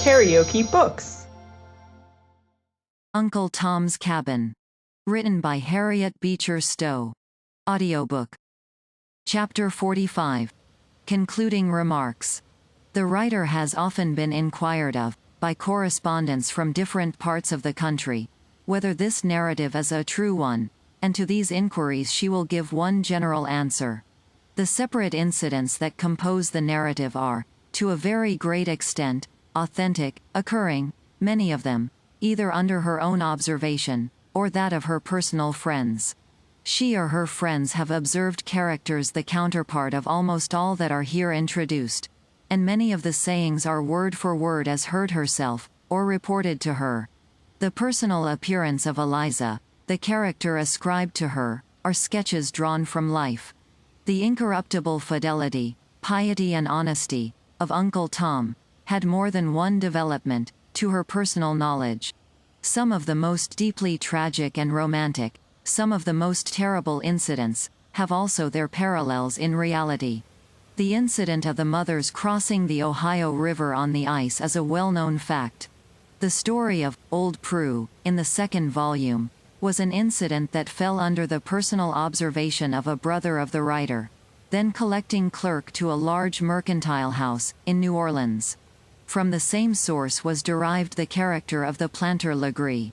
KaraokeBooks. Uncle Tom's Cabin. Written by Harriet Beecher Stowe. Audiobook. Chapter 45. Concluding Remarks. The writer has often been inquired of, by correspondents from different parts of the country, whether this narrative is a true one, and to these inquiries she will give one general answer. The separate incidents that compose the narrative are, to a very great extent, authentic, occurring, many of them, either under her own observation, or that of her personal friends. She or her friends have observed characters the counterpart of almost all that are here introduced, and many of the sayings are word for word as heard herself, or reported to her. The personal appearance of Eliza, the character ascribed to her, are sketches drawn from life. The incorruptible fidelity, piety and honesty, of Uncle Tom, had more than one development, to her personal knowledge. Some of the most deeply tragic and romantic, some of the most terrible incidents, have also their parallels in reality. The incident of the mothers crossing the Ohio River on the ice is a well-known fact. The story of Old Prue, in the second volume, was an incident that fell under the personal observation of a brother of the writer, then collecting clerk to a large mercantile house, in New Orleans. From the same source was derived the character of the planter Legree.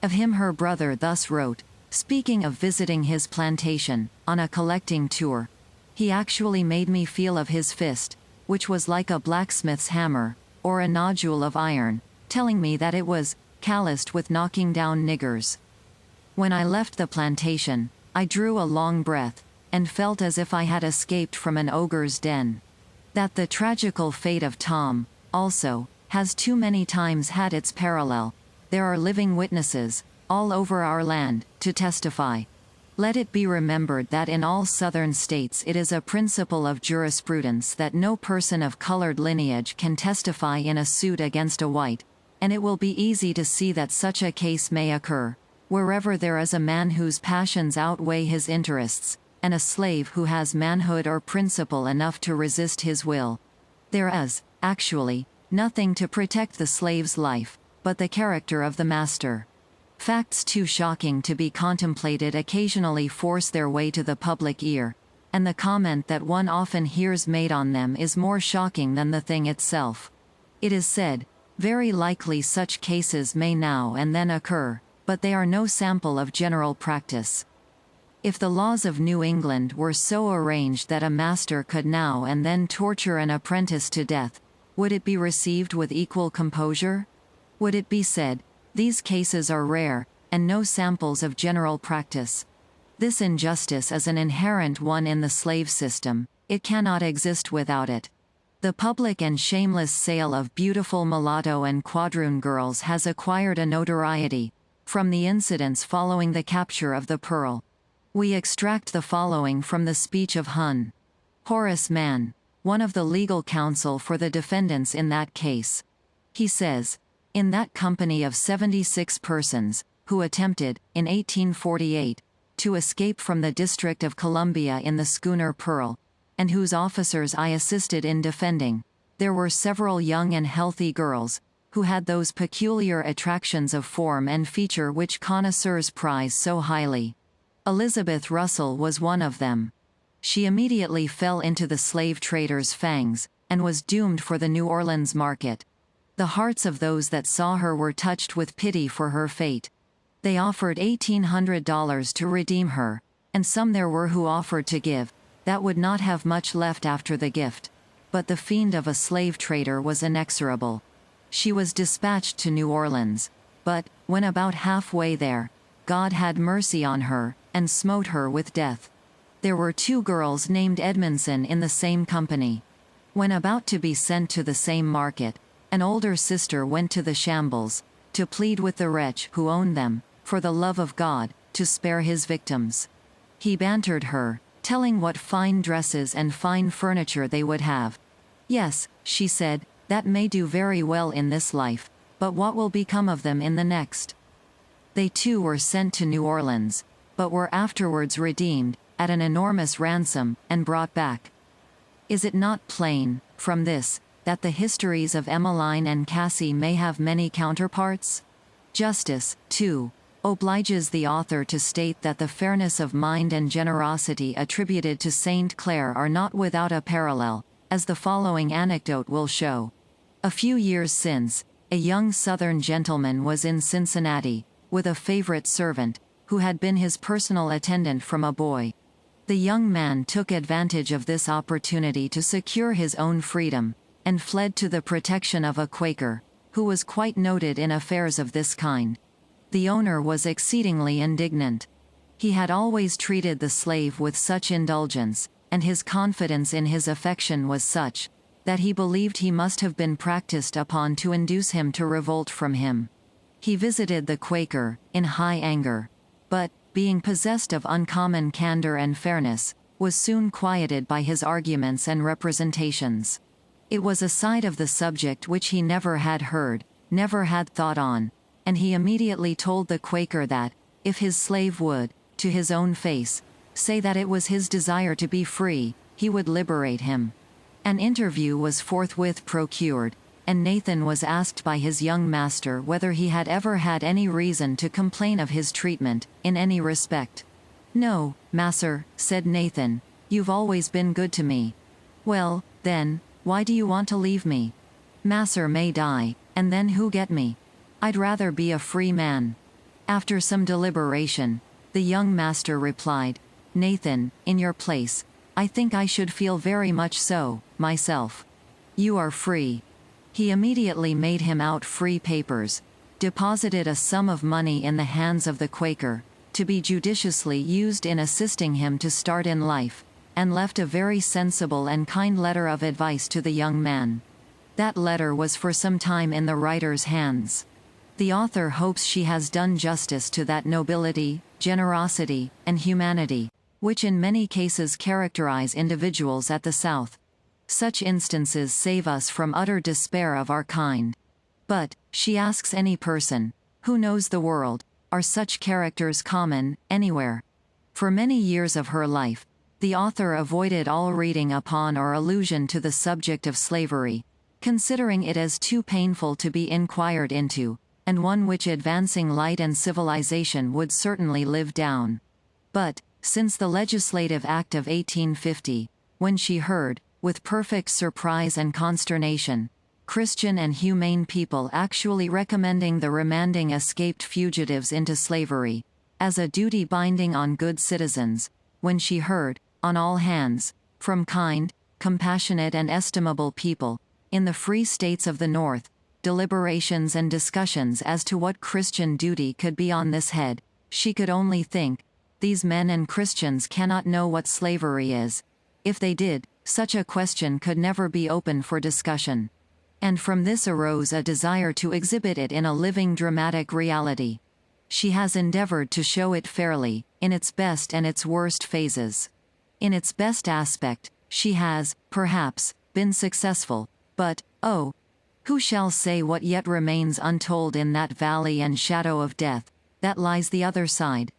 Of him her brother thus wrote, speaking of visiting his plantation, on a collecting tour: "He actually made me feel of his fist, which was like a blacksmith's hammer, or a nodule of iron, telling me that it was calloused with knocking down niggers. When I left the plantation, I drew a long breath, and felt as if I had escaped from an ogre's den." That the tragical fate of Tom, also, has too many times had its parallel, there are living witnesses, all over our land, to testify. Let it be remembered that in all Southern states it is a principle of jurisprudence that no person of colored lineage can testify in a suit against a white, and it will be easy to see that such a case may occur, wherever there is a man whose passions outweigh his interests, and a slave who has manhood or principle enough to resist his will. There is, actually, nothing to protect the slave's life, but the character of the master. Facts too shocking to be contemplated occasionally force their way to the public ear, and the comment that one often hears made on them is more shocking than the thing itself. It is said, very likely such cases may now and then occur, but they are no sample of general practice. If the laws of New England were so arranged that a master could now and then torture an apprentice to death, would it be received with equal composure? Would it be said, "These cases are rare, and no samples of general practice"? This injustice is an inherent one in the slave system, it cannot exist without it. The public and shameless sale of beautiful mulatto and quadroon girls has acquired a notoriety, from the incidents following the capture of the Pearl. We extract the following from the speech of Hon. Horace Mann, one of the legal counsel for the defendants in that case. He says, "In that company of 76 persons, who attempted, in 1848, to escape from the District of Columbia in the schooner Pearl, and whose officers I assisted in defending, there were several young and healthy girls, who had those peculiar attractions of form and feature which connoisseurs prize so highly. Elizabeth Russell was one of them. She immediately fell into the slave trader's fangs, and was doomed for the New Orleans market. The hearts of those that saw her were touched with pity for her fate. They offered $1,800 to redeem her, and some there were who offered to give, that would not have much left after the gift. But the fiend of a slave trader was inexorable. She was dispatched to New Orleans, but, when about halfway there, God had mercy on her, and smote her with death. There were 2 girls named Edmondson in the same company. When about to be sent to the same market, an older sister went to the shambles, to plead with the wretch who owned them, for the love of God, to spare his victims. He bantered her, telling what fine dresses and fine furniture they would have. "Yes," she said, "that may do very well in this life, but what will become of them in the next?" They too were sent to New Orleans, but were afterwards redeemed, at an enormous ransom, and brought back. Is it not plain, from this, that the histories of Emmeline and Cassie may have many counterparts? Justice, too, obliges the author to state that the fairness of mind and generosity attributed to Saint Clare are not without a parallel, as the following anecdote will show. A few years since, a young Southern gentleman was in Cincinnati, with a favorite servant, who had been his personal attendant from a boy. The young man took advantage of this opportunity to secure his own freedom, and fled to the protection of a Quaker, who was quite noted in affairs of this kind. The owner was exceedingly indignant. He had always treated the slave with such indulgence, and his confidence in his affection was such, that he believed he must have been practiced upon to induce him to revolt from him. He visited the Quaker, in high anger, but, being possessed of uncommon candor and fairness, was soon quieted by his arguments and representations. It was a side of the subject which he never had heard, never had thought on, and he immediately told the Quaker that, if his slave would, to his own face, say that it was his desire to be free, he would liberate him. An interview was forthwith procured, and Nathan was asked by his young master whether he had ever had any reason to complain of his treatment, in any respect. "No, masser," said Nathan, "you've always been good to me." "Well, then, why do you want to leave me?" "Masser may die, and then who get me? I'd rather be a free man." After some deliberation, the young master replied, "Nathan, in your place, I think I should feel very much so, myself. You are free." He immediately made him out free papers, deposited a sum of money in the hands of the Quaker, to be judiciously used in assisting him to start in life, and left a very sensible and kind letter of advice to the young man. That letter was for some time in the writer's hands. The author hopes she has done justice to that nobility, generosity, and humanity, which in many cases characterize individuals at the South. Such instances save us from utter despair of our kind. But, she asks any person, who knows the world, are such characters common, anywhere? For many years of her life, the author avoided all reading upon or allusion to the subject of slavery, considering it as too painful to be inquired into, and one which advancing light and civilization would certainly live down. But, since the Legislative Act of 1850, when she heard, with perfect surprise and consternation, Christian and humane people actually recommending the remanding escaped fugitives into slavery, as a duty binding on good citizens, when she heard, on all hands, from kind, compassionate and estimable people, in the free states of the North, deliberations and discussions as to what Christian duty could be on this head, she could only think, these men and Christians cannot know what slavery is. If they did, such a question could never be open for discussion. And from this arose a desire to exhibit it in a living dramatic reality. She has endeavored to show it fairly, in its best and its worst phases. In its best aspect, she has, perhaps, been successful, but, oh, who shall say what yet remains untold in that valley and shadow of death, that lies the other side?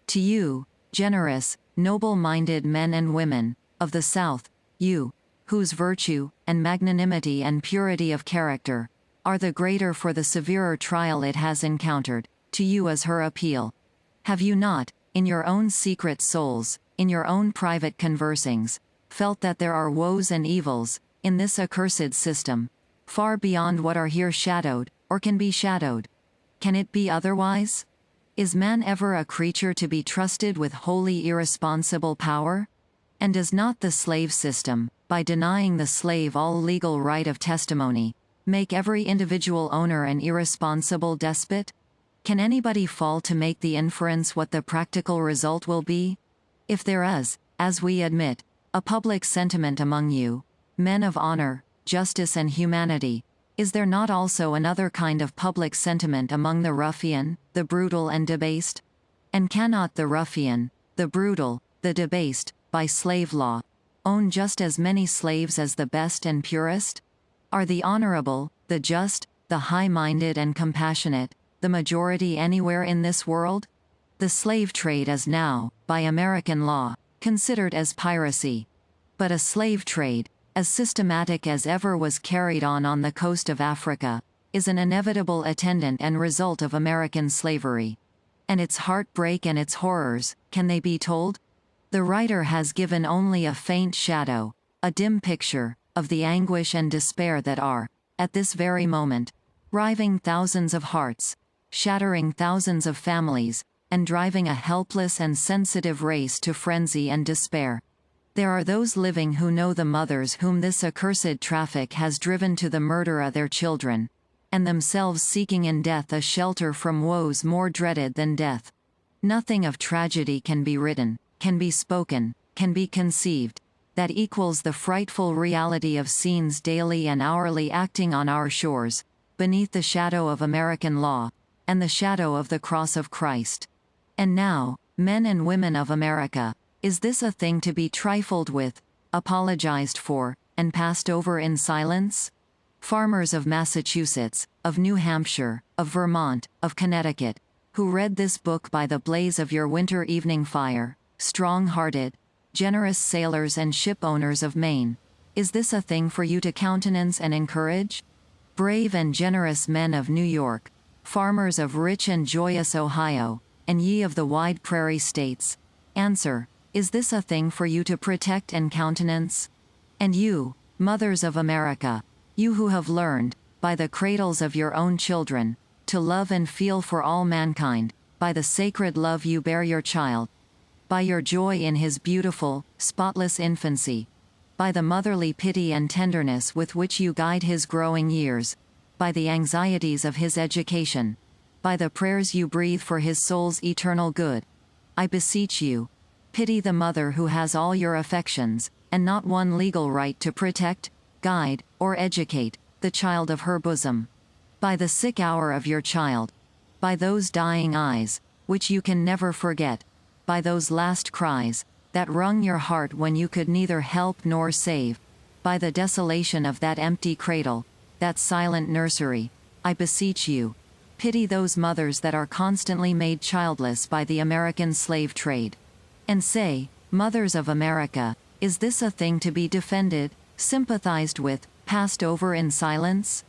To you, generous, noble-minded men and women, of the South, you, whose virtue, and magnanimity and purity of character, are the greater for the severer trial it has encountered, to you is her appeal. Have you not, in your own secret souls, in your own private conversing's, felt that there are woes and evils, in this accursed system, far beyond what are here shadowed, or can be shadowed? Can it be otherwise? Is man ever a creature to be trusted with wholly irresponsible power? And does not the slave system, by denying the slave all legal right of testimony, make every individual owner an irresponsible despot? Can anybody fall to make the inference what the practical result will be? If there is, as we admit, a public sentiment among you, men of honor, justice and humanity, is there not also another kind of public sentiment among the ruffian, the brutal and debased? And cannot the ruffian, the brutal, the debased, by slave law, own just as many slaves as the best and purest? Are the honorable, the just, the high-minded and compassionate, the majority anywhere in this world? The slave trade is now, by American law, considered as piracy. But a slave trade, as systematic as ever was carried on the coast of Africa, is an inevitable attendant and result of American slavery. And its heartbreak and its horrors, can they be told? The writer has given only a faint shadow, a dim picture, of the anguish and despair that are, at this very moment, riving thousands of hearts, shattering thousands of families, and driving a helpless and sensitive race to frenzy and despair. There are those living who know the mothers whom this accursed traffic has driven to the murder of their children, and themselves seeking in death a shelter from woes more dreaded than death. Nothing of tragedy can be written, can be spoken, can be conceived, that equals the frightful reality of scenes daily and hourly acting on our shores, beneath the shadow of American law, and the shadow of the cross of Christ. And now, men and women of America, is this a thing to be trifled with, apologized for, and passed over in silence? Farmers of Massachusetts, of New Hampshire, of Vermont, of Connecticut, who read this book by the blaze of your winter evening fire, strong-hearted, generous sailors and ship owners of Maine, is this a thing for you to countenance and encourage? Brave and generous men of New York, farmers of rich and joyous Ohio, and ye of the wide prairie states, answer, is this a thing for you to protect and countenance? And you, mothers of America, you who have learned, by the cradles of your own children, to love and feel for all mankind, by the sacred love you bear your child, by your joy in his beautiful, spotless infancy, by the motherly pity and tenderness with which you guide his growing years, by the anxieties of his education, by the prayers you breathe for his soul's eternal good, I beseech you, pity the mother who has all your affections, and not one legal right to protect, guide, or educate, the child of her bosom. By the sick hour of your child, by those dying eyes, which you can never forget, by those last cries, that wrung your heart when you could neither help nor save, by the desolation of that empty cradle, that silent nursery, I beseech you, pity those mothers that are constantly made childless by the American slave trade. And say, mothers of America, is this a thing to be defended, sympathized with, passed over in silence?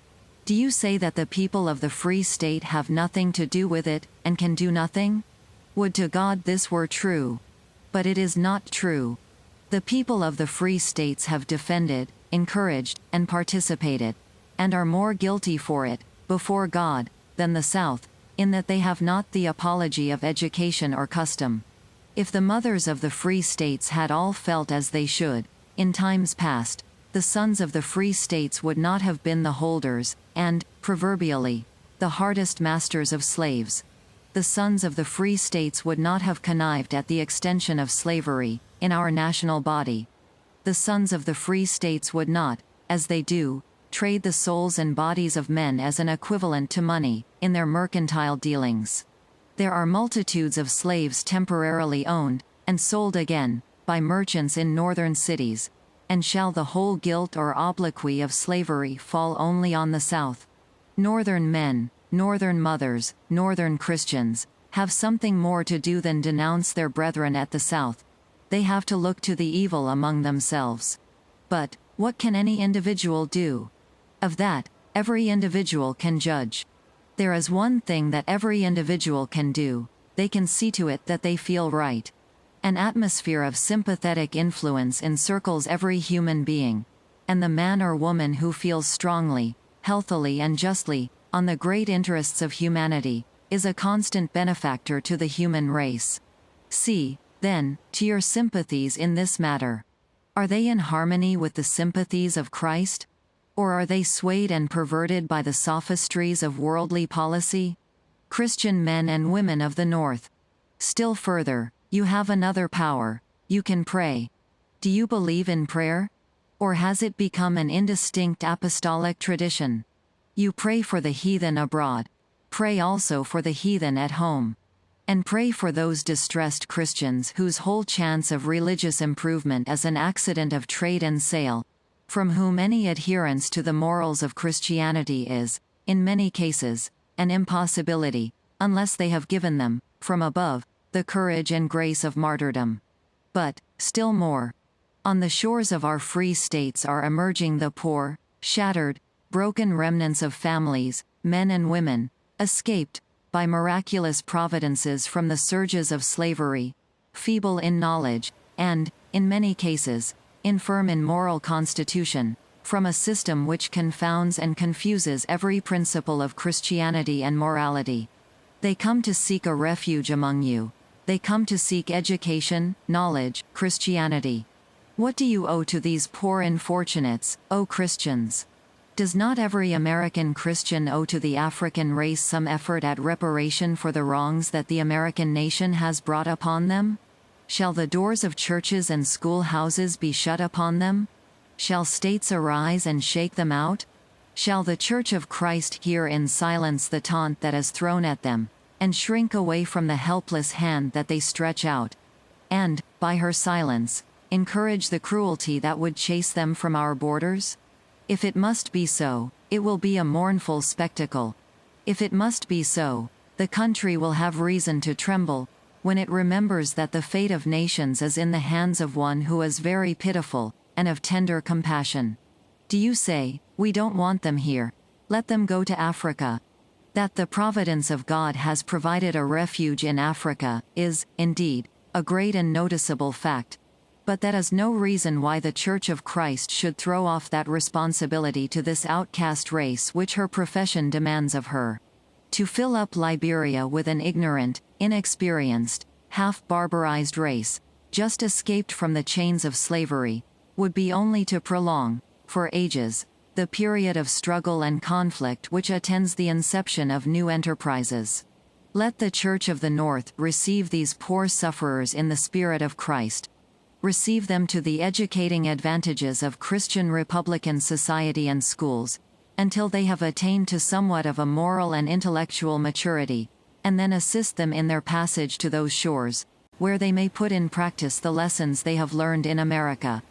Do you say that the people of the Free State have nothing to do with it, and can do nothing? Would to God this were true. But it is not true. The people of the Free States have defended, encouraged, and participated, and are more guilty for it, before God, than the South, in that they have not the apology of education or custom. If the mothers of the Free States had all felt as they should, in times past, the sons of the Free States would not have been the holders, and, proverbially, the hardest masters of slaves. The sons of the Free States would not have connived at the extension of slavery, in our national body. The sons of the Free States would not, as they do, trade the souls and bodies of men as an equivalent to money, in their mercantile dealings. There are multitudes of slaves temporarily owned, and sold again, by merchants in northern cities, and shall the whole guilt or obloquy of slavery fall only on the South? Northern men, northern mothers, northern Christians, have something more to do than denounce their brethren at the South. They have to look to the evil among themselves. But, what can any individual do? Of that, every individual can judge. There is one thing that every individual can do, they can see to it that they feel right. An atmosphere of sympathetic influence encircles every human being, and the man or woman who feels strongly, healthily and justly, on the great interests of humanity, is a constant benefactor to the human race. See, then, to your sympathies in this matter. Are they in harmony with the sympathies of Christ? Or are they swayed and perverted by the sophistries of worldly policy? Christian men and women of the North. Still further, you have another power, you can pray. Do you believe in prayer? Or has it become an indistinct apostolic tradition? You pray for the heathen abroad. Pray also for the heathen at home. And pray for those distressed Christians whose whole chance of religious improvement is an accident of trade and sale, from whom any adherence to the morals of Christianity is, in many cases, an impossibility, unless they have given them, from above, the courage and grace of martyrdom. But, still more, On the shores of our free states are emerging the poor, shattered, broken remnants of families, men and women, escaped, by miraculous providences from the surges of slavery, feeble in knowledge, and, in many cases, infirm in moral constitution, from a system which confounds and confuses every principle of Christianity and morality. They come to seek a refuge among you. They come to seek education, knowledge, Christianity. What do you owe to these poor unfortunates, O Christians? Does not every American Christian owe to the African race some effort at reparation for the wrongs that the American nation has brought upon them? Shall the doors of churches and schoolhouses be shut upon them? Shall states arise and shake them out? Shall the Church of Christ hear in silence the taunt that is thrown at them, and shrink away from the helpless hand that they stretch out, and, by her silence, encourage the cruelty that would chase them from our borders? If it must be so, it will be a mournful spectacle. If it must be so, the country will have reason to tremble, when it remembers that the fate of nations is in the hands of one who is very pitiful, and of tender compassion. Do you say, we don't want them here, let them go to Africa? That the providence of God has provided a refuge in Africa, is, indeed, a great and noticeable fact. But that is no reason why the Church of Christ should throw off that responsibility to this outcast race which her profession demands of her. To fill up Liberia with an ignorant, inexperienced, half-barbarized race, just escaped from the chains of slavery, would be only to prolong, for ages, the period of struggle and conflict which attends the inception of new enterprises. Let the Church of the North receive these poor sufferers in the spirit of Christ. Receive them to the educating advantages of Christian Republican society and schools, until they have attained to somewhat of a moral and intellectual maturity, and then assist them in their passage to those shores, where they may put in practice the lessons they have learned in America.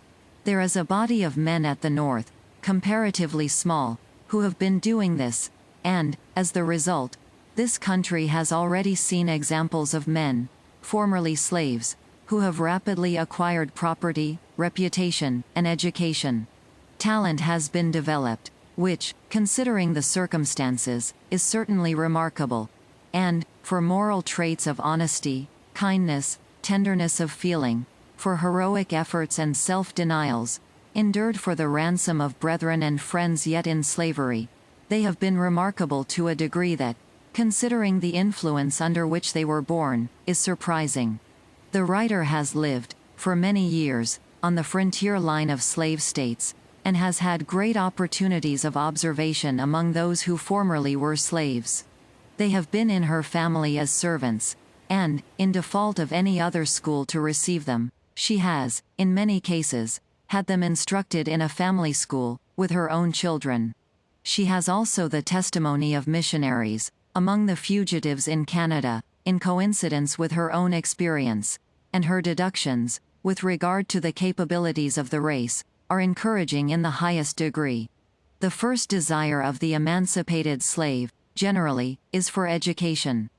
There is a body of men at the North, comparatively small, who have been doing this, and, as the result, this country has already seen examples of men, formerly slaves, who have rapidly acquired property, reputation, and education. Talent has been developed, which, considering the circumstances, is certainly remarkable, and, for moral traits of honesty, kindness, tenderness of feeling, for heroic efforts and self-denials, endured for the ransom of brethren and friends yet in slavery, they have been remarkable to a degree that, considering the influence under which they were born, is surprising. The writer has lived, for many years, on the frontier line of slave states, and has had great opportunities of observation among those who formerly were slaves. They have been in her family as servants, and, in default of any other school to receive them, she has, in many cases, had them instructed in a family school, with her own children. She has also the testimony of missionaries, among the fugitives in Canada, in coincidence with her own experience, and her deductions, with regard to the capabilities of the race, are encouraging in the highest degree. The first desire of the emancipated slave, generally, is for education.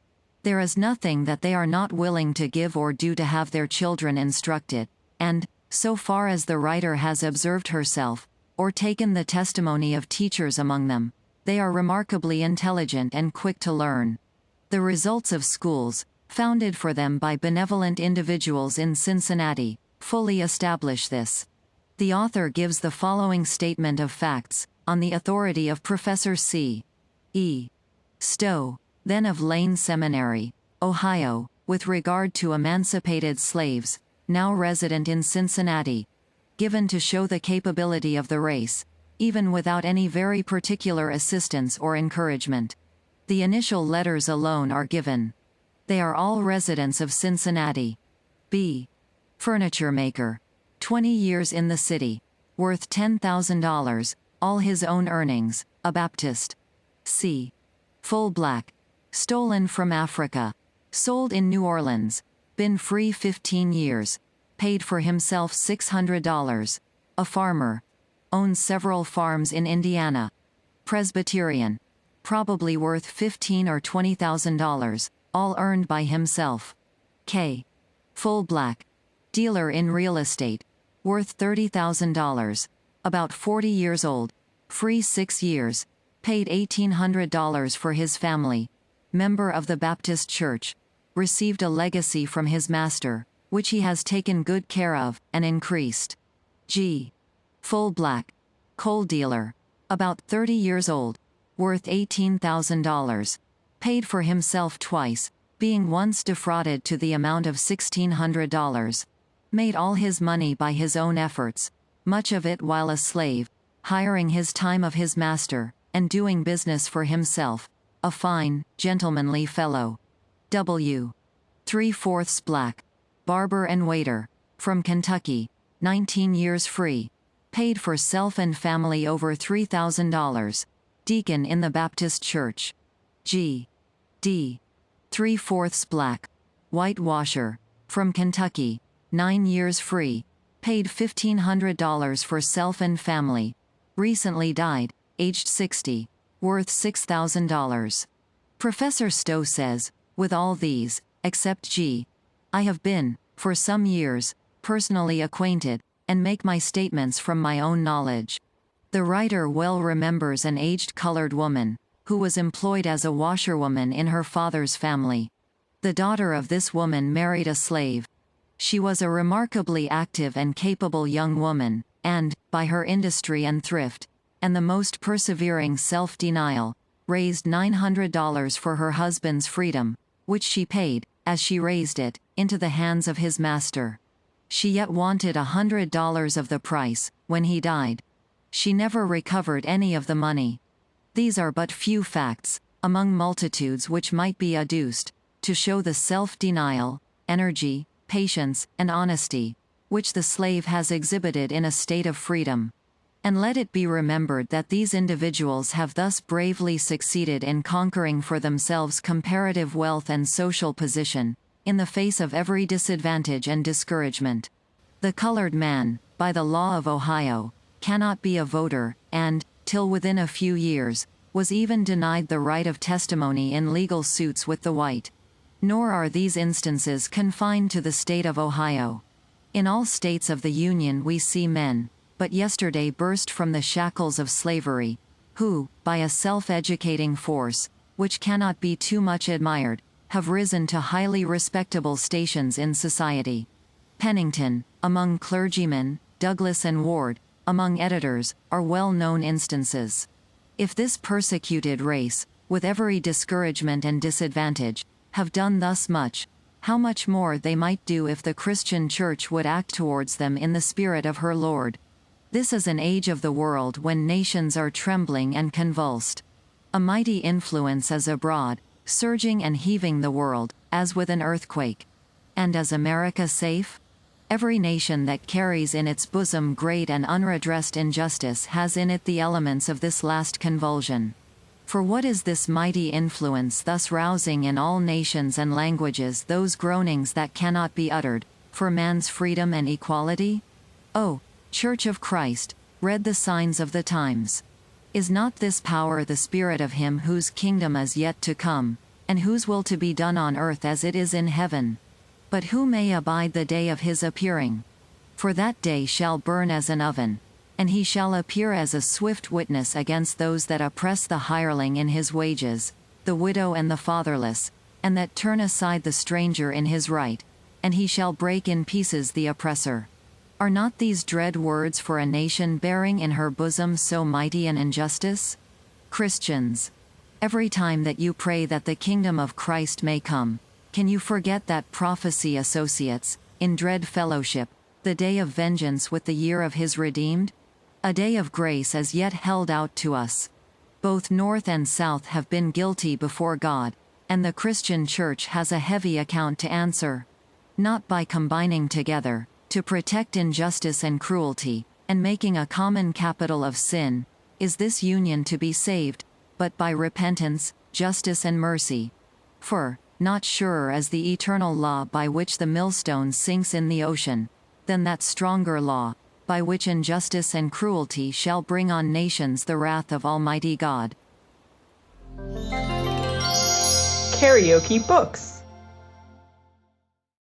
There is nothing that they are not willing to give or do to have their children instructed, and, so far as the writer has observed herself, or taken the testimony of teachers among them, they are remarkably intelligent and quick to learn. The results of schools, founded for them by benevolent individuals in Cincinnati, fully establish this. The author gives the following statement of facts, on the authority of Professor C. E. Stowe, then of Lane Seminary, Ohio, with regard to emancipated slaves, now resident in Cincinnati, given to show the capability of the race, even without any very particular assistance or encouragement. The initial letters alone are given. They are all residents of Cincinnati. B. Furniture maker. 20 years in the city. Worth $10,000, all his own earnings, a Baptist. C. Full black. Stolen from Africa. Sold in New Orleans. Been free 15 years. Paid for himself $600. A farmer. Owns several farms in Indiana. Presbyterian. Probably worth $15,000 or $20,000, all earned by himself. K. Full black. Dealer in real estate. worth $30,000, about 40 years old, free 6 years, paid $1,800 for his family, member of the Baptist Church, received a legacy from his master, which he has taken good care of, and increased. G. Full black, coal dealer, about 30 years old, worth $18,000, paid for himself twice, being once defrauded to the amount of $1,600, made all his money by his own efforts, much of it while a slave, hiring his time of his master, and doing business for himself, a fine, gentlemanly fellow. W. 3/4 black, barber and waiter, from Kentucky, 19 years free, paid for self and family over $3,000, deacon in the Baptist Church. G. D. 3/4 black, whitewasher, from Kentucky, 9 years free, paid $1,500 for self and family, recently died, aged 60, worth $6,000. Professor Stowe says, with all these, except G. I have been, for some years, personally acquainted, and make my statements from my own knowledge. The writer well remembers an aged colored woman, who was employed as a washerwoman in her father's family. The daughter of this woman married a slave. She was a remarkably active and capable young woman, and, by her industry and thrift, and the most persevering self-denial, raised $900 for her husband's freedom, which she paid, as she raised it, into the hands of his master. She yet wanted $100 of the price, when he died. She never recovered any of the money. These are but few facts, among multitudes which might be adduced, to show the self-denial, energy, patience, and honesty, which the slave has exhibited in a state of freedom. And let it be remembered that these individuals have thus bravely succeeded in conquering for themselves comparative wealth and social position, in the face of every disadvantage and discouragement. The colored man, by the law of Ohio, cannot be a voter, and, till within a few years, was even denied the right of testimony in legal suits with the white. Nor are these instances confined to the state of Ohio. In all states of the Union we see men, but yesterday burst from the shackles of slavery, who, by a self-educating force, which cannot be too much admired, have risen to highly respectable stations in society. Pennington, among clergymen, Douglas and Ward, among editors, are well-known instances. If this persecuted race, with every discouragement and disadvantage, have done thus much, how much more they might do if the Christian Church would act towards them in the spirit of her Lord. This is an age of the world when nations are trembling and convulsed. A mighty influence is abroad, surging and heaving the world, as with an earthquake. And is America safe? Every nation that carries in its bosom great and unredressed injustice has in it the elements of this last convulsion. For what is this mighty influence thus rousing in all nations and languages those groanings that cannot be uttered, for man's freedom and equality? O Church of Christ, read the signs of the times. Is not this power the spirit of him whose kingdom is yet to come, and whose will to be done on earth as it is in heaven? But who may abide the day of his appearing? For that day shall burn as an oven, and he shall appear as a swift witness against those that oppress the hireling in his wages, the widow and the fatherless, and that turn aside the stranger in his right, and he shall break in pieces the oppressor. Are not these dread words for a nation bearing in her bosom so mighty an injustice? Christians, every time that you pray that the kingdom of Christ may come, can you forget that prophecy associates, in dread fellowship, the day of vengeance with the year of his redeemed? A day of grace is yet held out to us. Both North and South have been guilty before God, and the Christian Church has a heavy account to answer. Not by combining together, to protect injustice and cruelty, and making a common capital of sin, is this union to be saved, but by repentance, justice and mercy. For, not surer is the eternal law by which the millstone sinks in the ocean, than that stronger law, by which injustice and cruelty shall bring on nations the wrath of Almighty God. KaraokeBooks.